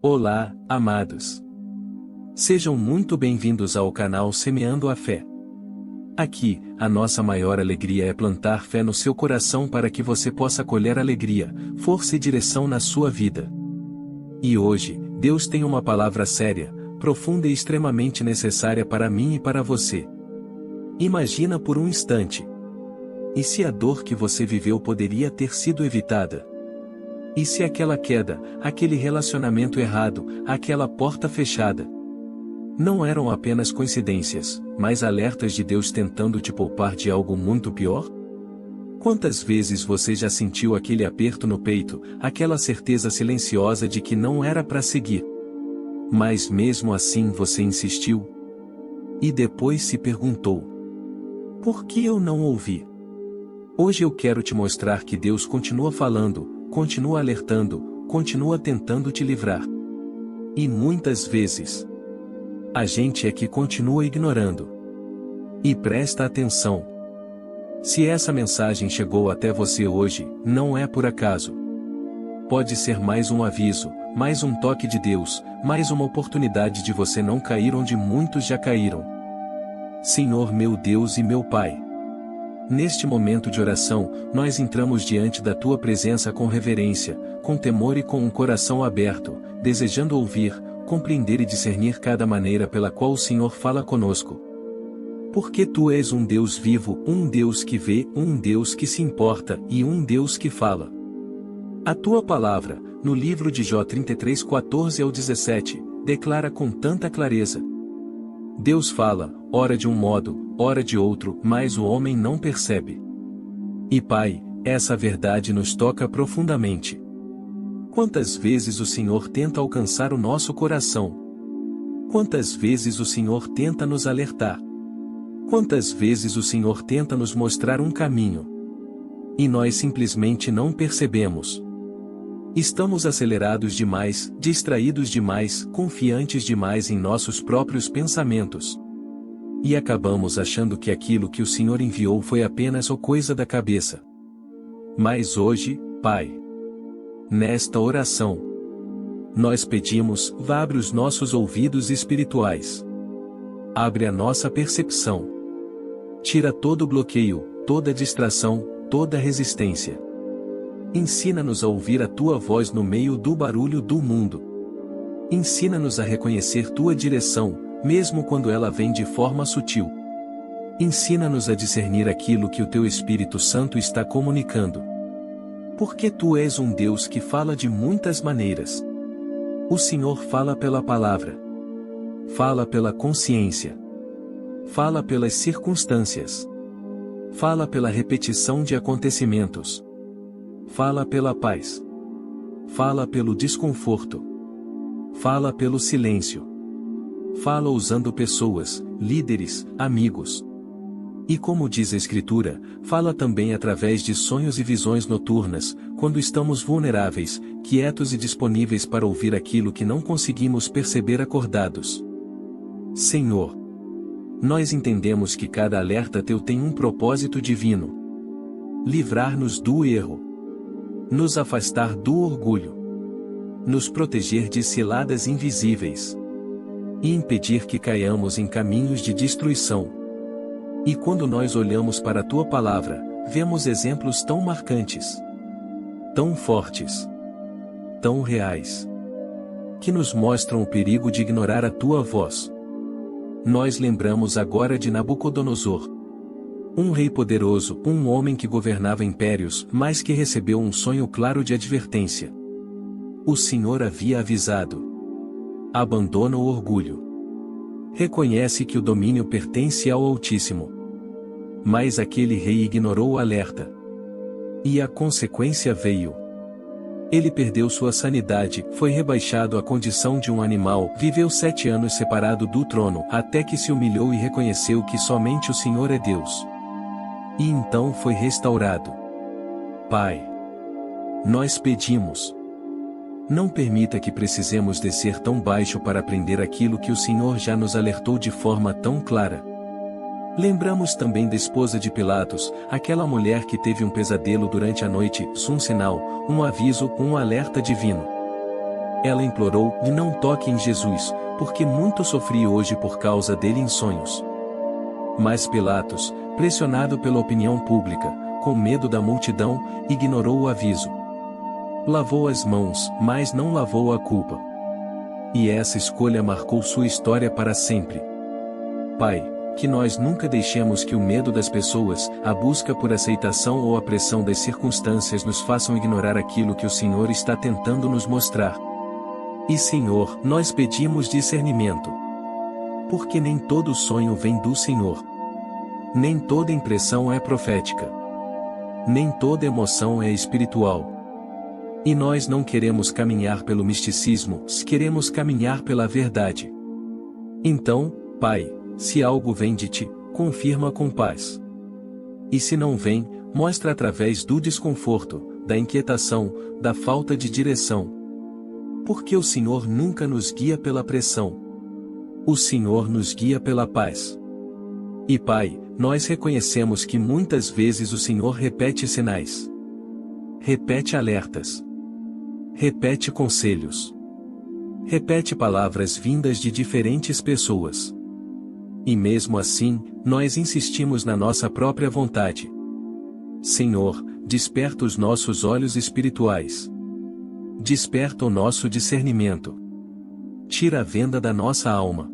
Olá, amados. Sejam muito bem-vindos ao canal Semeando a Fé. Aqui, a nossa maior alegria é plantar fé no seu coração para que você possa colher alegria, força e direção na sua vida. E hoje, Deus tem uma palavra séria, profunda e extremamente necessária para mim e para você. Imagina por um instante. E se a dor que você viveu poderia ter sido evitada? E se aquela queda, aquele relacionamento errado, aquela porta fechada, não eram apenas coincidências, mas alertas de Deus tentando te poupar de algo muito pior? Quantas vezes você já sentiu aquele aperto no peito, aquela certeza silenciosa de que não era para seguir? Mas mesmo assim você insistiu? E depois se perguntou: por que eu não ouvi? Hoje eu quero te mostrar que Deus continua falando, continua alertando, continua tentando te livrar. E muitas vezes, a gente é que continua ignorando. E presta atenção. Se essa mensagem chegou até você hoje, não é por acaso. Pode ser mais um aviso, mais um toque de Deus, mais uma oportunidade de você não cair onde muitos já caíram. Senhor meu Deus e meu Pai, neste momento de oração, nós entramos diante da Tua presença com reverência, com temor e com um coração aberto, desejando ouvir, compreender e discernir cada maneira pela qual o Senhor fala conosco. Porque Tu és um Deus vivo, um Deus que vê, um Deus que se importa e um Deus que fala. A Tua palavra, no livro de Jó 33:14-17, declara com tanta clareza: Deus fala, ora de um modo, ora de outro, mas o homem não percebe. E Pai, essa verdade nos toca profundamente. Quantas vezes o Senhor tenta alcançar o nosso coração? Quantas vezes o Senhor tenta nos alertar? Quantas vezes o Senhor tenta nos mostrar um caminho? E nós simplesmente não percebemos. Estamos acelerados demais, distraídos demais, confiantes demais em nossos próprios pensamentos. E acabamos achando que aquilo que o Senhor enviou foi apenas coisa da cabeça. Mas hoje, Pai, nesta oração, nós pedimos: abre os nossos ouvidos espirituais. Abre a nossa percepção. Tira todo bloqueio, toda distração, toda resistência. Ensina-nos a ouvir a Tua voz no meio do barulho do mundo. Ensina-nos a reconhecer Tua direção, mesmo quando ela vem de forma sutil. Ensina-nos a discernir aquilo que o Teu Espírito Santo está comunicando. Porque Tu és um Deus que fala de muitas maneiras. O Senhor fala pela palavra. Fala pela consciência. Fala pelas circunstâncias. Fala pela repetição de acontecimentos. Fala pela paz. Fala pelo desconforto. Fala pelo silêncio. Fala usando pessoas, líderes, amigos. E como diz a Escritura, fala também através de sonhos e visões noturnas, quando estamos vulneráveis, quietos e disponíveis para ouvir aquilo que não conseguimos perceber acordados. Senhor, nós entendemos que cada alerta Teu tem um propósito divino: livrar-nos do erro, nos afastar do orgulho, nos proteger de ciladas invisíveis e impedir que caiamos em caminhos de destruição. E quando nós olhamos para a Tua palavra, vemos exemplos tão marcantes, tão fortes, tão reais, que nos mostram o perigo de ignorar a Tua voz. Nós lembramos agora de Nabucodonosor, um rei poderoso, um homem que governava impérios, mas que recebeu um sonho claro de advertência. O Senhor havia avisado: abandona o orgulho. Reconhece que o domínio pertence ao Altíssimo. Mas aquele rei ignorou o alerta. E a consequência veio. Ele perdeu sua sanidade, foi rebaixado à condição de um animal, viveu 7 anos separado do trono, até que se humilhou e reconheceu que somente o Senhor é Deus. E então foi restaurado. Pai, nós pedimos: não permita que precisemos descer tão baixo para aprender aquilo que o Senhor já nos alertou de forma tão clara. Lembramos também da esposa de Pilatos, aquela mulher que teve um pesadelo durante a noite, um sinal, um aviso, um alerta divino. Ela implorou: não toque em Jesus, porque muito sofri hoje por causa dele em sonhos. Mas Pilatos, pressionado pela opinião pública, com medo da multidão, ignorou o aviso. Lavou as mãos, mas não lavou a culpa. E essa escolha marcou sua história para sempre. Pai, que nós nunca deixemos que o medo das pessoas, a busca por aceitação ou a pressão das circunstâncias nos façam ignorar aquilo que o Senhor está tentando nos mostrar. E Senhor, nós pedimos discernimento. Porque nem todo sonho vem do Senhor. Nem toda impressão é profética. Nem toda emoção é espiritual. E nós não queremos caminhar pelo misticismo, queremos caminhar pela verdade. Então, Pai, se algo vem de ti, confirma com paz. E se não vem, mostra através do desconforto, da inquietação, da falta de direção. Porque o Senhor nunca nos guia pela pressão. O Senhor nos guia pela paz. E Pai, nós reconhecemos que muitas vezes o Senhor repete sinais. Repete alertas. Repete conselhos. Repete palavras vindas de diferentes pessoas. E mesmo assim, nós insistimos na nossa própria vontade. Senhor, desperta os nossos olhos espirituais. Desperta o nosso discernimento. Tira a venda da nossa alma.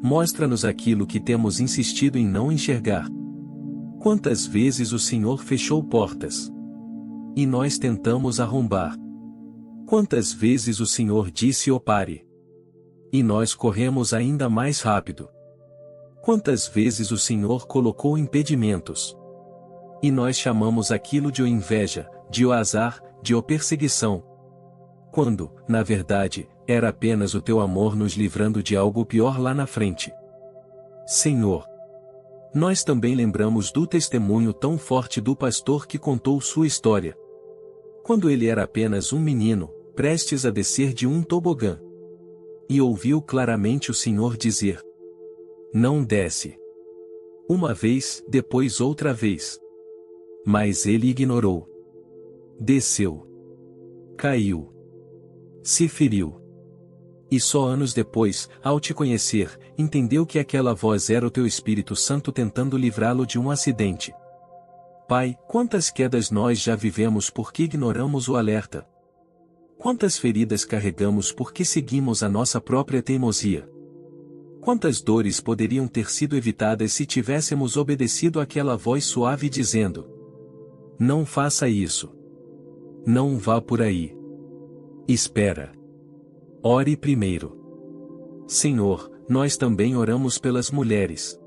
Mostra-nos aquilo que temos insistido em não enxergar. Quantas vezes o Senhor fechou portas? E nós tentamos arrombar. Quantas vezes o Senhor disse: "Oh, pare!" E nós corremos ainda mais rápido. Quantas vezes o Senhor colocou impedimentos? E nós chamamos aquilo de inveja, de azar, de perseguição. Quando, na verdade, era apenas o teu amor nos livrando de algo pior lá na frente. Senhor, nós também lembramos do testemunho tão forte do pastor que contou sua história. Quando ele era apenas um menino, prestes a descer de um tobogã. E ouviu claramente o Senhor dizer: "Não desce." Uma vez, depois outra vez. Mas ele ignorou. Desceu. Caiu. Se feriu. E só anos depois, ao te conhecer, entendeu que aquela voz era o teu Espírito Santo tentando livrá-lo de um acidente. Pai, quantas quedas nós já vivemos porque ignoramos o alerta? Quantas feridas carregamos porque seguimos a nossa própria teimosia? Quantas dores poderiam ter sido evitadas se tivéssemos obedecido àquela voz suave dizendo: "Não faça isso. Não vá por aí. Espera. Ore primeiro." Senhor, nós também oramos pelas mulheres.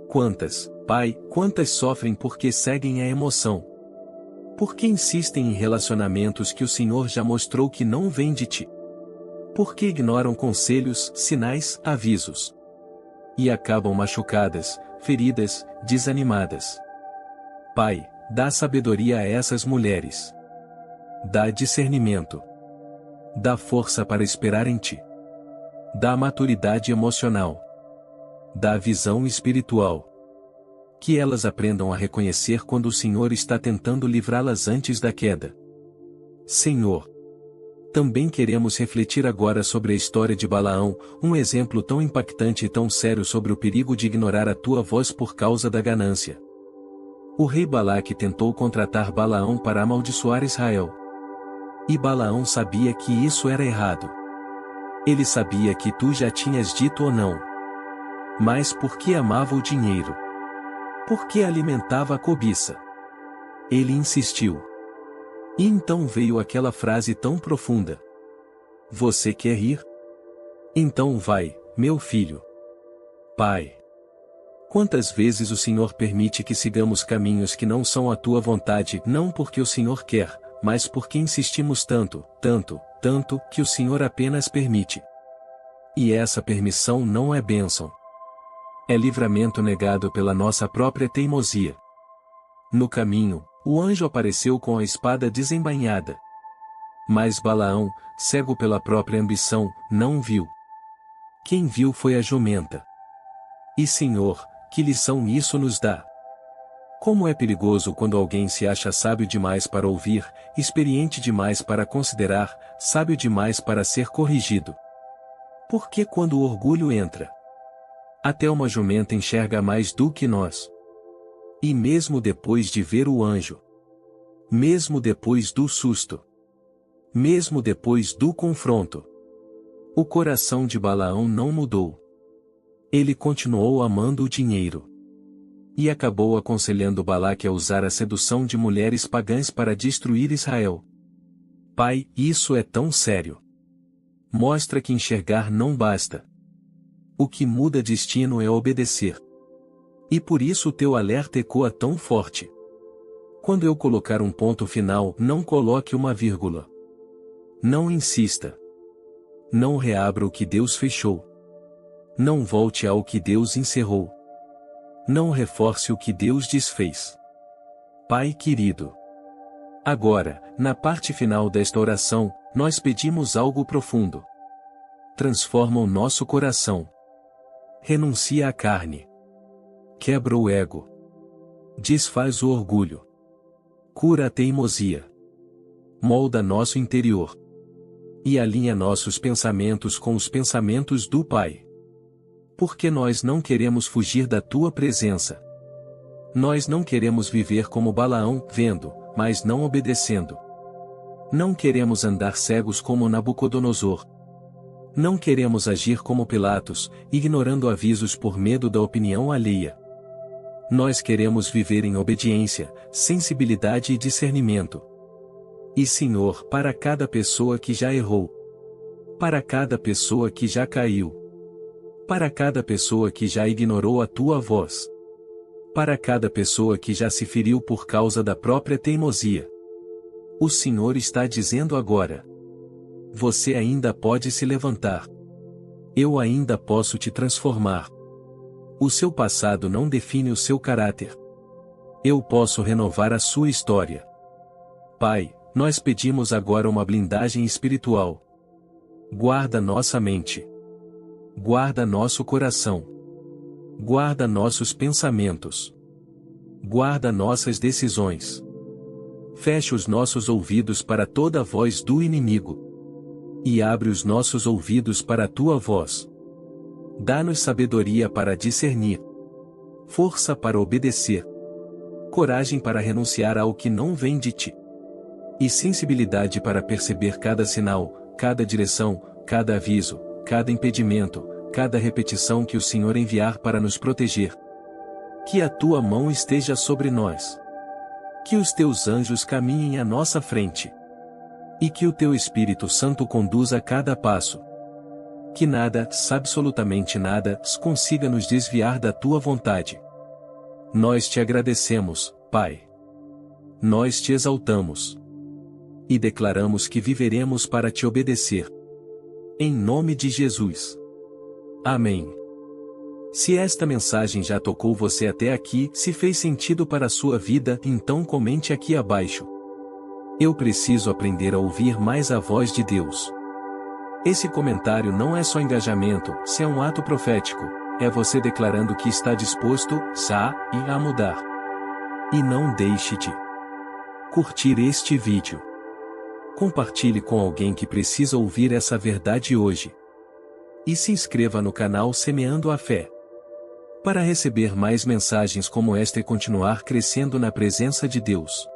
Quantas, Pai, quantas sofrem porque seguem a emoção? Porque insistem em relacionamentos que o Senhor já mostrou que não vêm de ti? Porque ignoram conselhos, sinais, avisos? E acabam machucadas, feridas, desanimadas. Pai, dá sabedoria a essas mulheres. Dá discernimento. Dá força para esperar em ti. Dá maturidade emocional. Dá visão espiritual. Que elas aprendam a reconhecer quando o Senhor está tentando livrá-las antes da queda. Senhor, também queremos refletir agora sobre a história de Balaão, um exemplo tão impactante e tão sério sobre o perigo de ignorar a tua voz por causa da ganância. O rei Balaque tentou contratar Balaão para amaldiçoar Israel. E Balaão sabia que isso era errado. Ele sabia que tu já tinhas dito ou não. Mas porque amava o dinheiro? Porque alimentava a cobiça? Ele insistiu. E então veio aquela frase tão profunda: "Você quer ir? Então vai, meu filho." Pai, quantas vezes o Senhor permite que sigamos caminhos que não são a tua vontade, não porque o Senhor quer, mas porque insistimos tanto, que o Senhor apenas permite. E essa permissão não é bênção. É livramento negado pela nossa própria teimosia. No caminho, o anjo apareceu com a espada desembainhada. Mas Balaão, cego pela própria ambição, não viu. Quem viu foi a jumenta. E Senhor, que lição isso nos dá? Como é perigoso quando alguém se acha sábio demais para ouvir, experiente demais para considerar, sábio demais para ser corrigido. Porque quando o orgulho entra, até uma jumenta enxerga mais do que nós. E mesmo depois de ver o anjo, mesmo depois do susto, mesmo depois do confronto, o coração de Balaão não mudou. Ele continuou amando o dinheiro. E acabou aconselhando Balaque a usar a sedução de mulheres pagãs para destruir Israel. Pai, isso é tão sério. Mostra que enxergar não basta. O que muda destino é obedecer. E por isso o teu alerta ecoa tão forte. Quando eu colocar um ponto final, não coloque uma vírgula. Não insista. Não reabra o que Deus fechou. Não volte ao que Deus encerrou. Não reforce o que Deus desfez. Pai querido. Agora, na parte final desta oração, nós pedimos algo profundo. Transforma o nosso coração. Renuncia à carne. Quebra o ego. Desfaz o orgulho. Cura a teimosia. Molda nosso interior. E alinha nossos pensamentos com os pensamentos do Pai. Porque nós não queremos fugir da tua presença. Nós não queremos viver como Balaão, vendo, mas não obedecendo. Não queremos andar cegos como Nabucodonosor. Não queremos agir como Pilatos, ignorando avisos por medo da opinião alheia. Nós queremos viver em obediência, sensibilidade e discernimento. E Senhor, para cada pessoa que já errou, para cada pessoa que já caiu, para cada pessoa que já ignorou a tua voz, para cada pessoa que já se feriu por causa da própria teimosia, o Senhor está dizendo agora: você ainda pode se levantar. Eu ainda posso te transformar. O seu passado não define o seu caráter. Eu posso renovar a sua história. Pai, nós pedimos agora uma blindagem espiritual. Guarda nossa mente. Guarda nosso coração. Guarda nossos pensamentos. Guarda nossas decisões. Feche os nossos ouvidos para toda a voz do inimigo. E abre os nossos ouvidos para a tua voz. Dá-nos sabedoria para discernir. Força para obedecer. Coragem para renunciar ao que não vem de ti. E sensibilidade para perceber cada sinal, cada direção, cada aviso, cada impedimento, cada repetição que o Senhor enviar para nos proteger. Que a tua mão esteja sobre nós. Que os teus anjos caminhem à nossa frente. E que o teu Espírito Santo conduza cada passo. Que nada, absolutamente nada, consiga nos desviar da tua vontade. Nós te agradecemos, Pai. Nós te exaltamos. E declaramos que viveremos para te obedecer. Em nome de Jesus. Amém. Se esta mensagem já tocou você até aqui, se fez sentido para a sua vida, então comente aqui abaixo. Eu preciso aprender a ouvir mais a voz de Deus. Esse comentário não é só engajamento, se é um ato profético, é você declarando que está disposto a mudar. E não deixe de curtir este vídeo. Compartilhe com alguém que precisa ouvir essa verdade hoje. E se inscreva no canal Semeando a Fé, para receber mais mensagens como esta e continuar crescendo na presença de Deus.